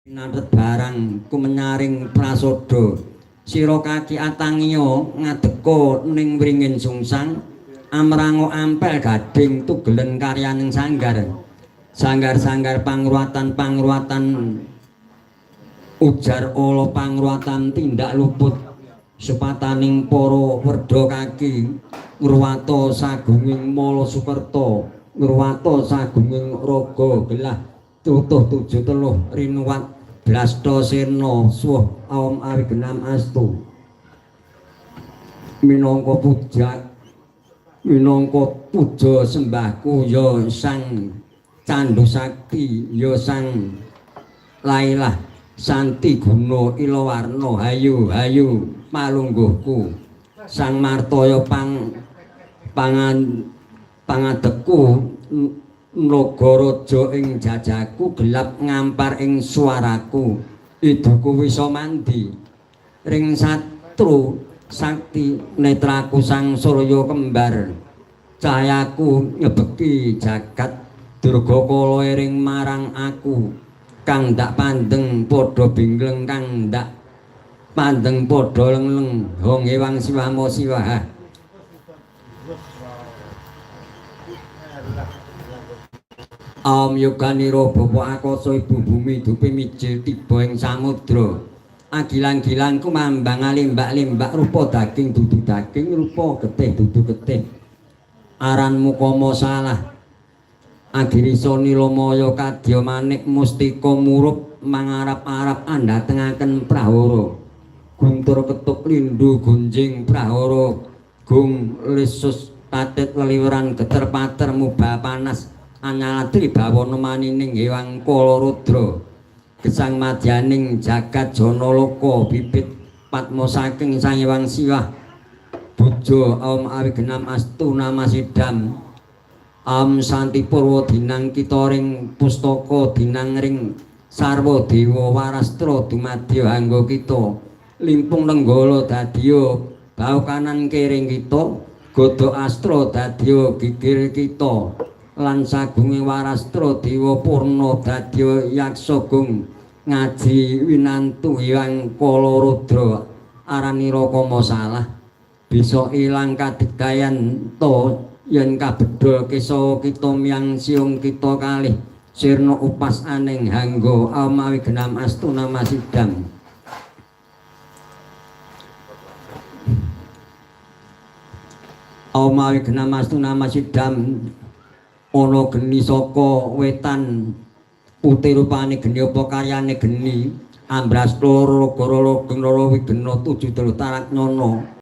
Nandet barang kumenyaring prasodo sira kaki atangiya ngadeka ning wringin sungsang amrango ampel gading tugelen karyaning sanggar pangruatan ujar ala pangruatan tindak luput sepataning para werda kaki ngruwata sagunging mala sukerta ngruwata sagunging raga gelah tutuh 73 rinuwat Blasta Sena suh aom awigenam astu minangka puja sembahku ya sang candu sakti ya sang lailah santi guna ilawarna hayu hayu palungguhku sang martaya pangadeku Nagaraja ing jajaku gelap ngampar ing swaraku iduku wisa mandi ring satru sakti netraku sang surya kembar cahayaku nyebeki jagat durga kala ring marang aku kang ndak pandeng padha bingleng kang ndak pandeng padha lengleng hong ewang siwamo siwah. Om yoganiro bapa akasa ibu bumi dupe mijil tiba ing samudra agilang-gilang kumambang alimbak-limbak rupa daging dudu daging rupa getih dudu getih aranmu kama salah agirisa nilamaya kadya manik mustika murup mangarap-arap andhatengaken prahara guntur ketuk lindu gunjing prahara gung lisus tatit leliweran geter pater mubah panas anyalatri bawana manining ewang kala rudra gesang madyaning jagat janalaka bibit patma saking sang ewang siwah bojo aum awigenam astu namasidam am santi purwa dinang kita ring pustaka dinang ring sarwa dewa warastra dumadya angga kita limpung nenggala dadya bau kanan kering kita godhok astra dadya gigir kita lan sagunge warastra dewa purna dadya yaksa gung ngaji winantu yang kala rudra aranira kama salah bisa ilang kadigdayan to yen kabedha kesa kita miyang siung kita kalih sirna upas aning hangga amawi genam astu namasidam amawi genam astu namasidam ana geni saka wetan putih rupane geni apa karyane geni ambras loro goro logeng loro wigena 7 tarak nyono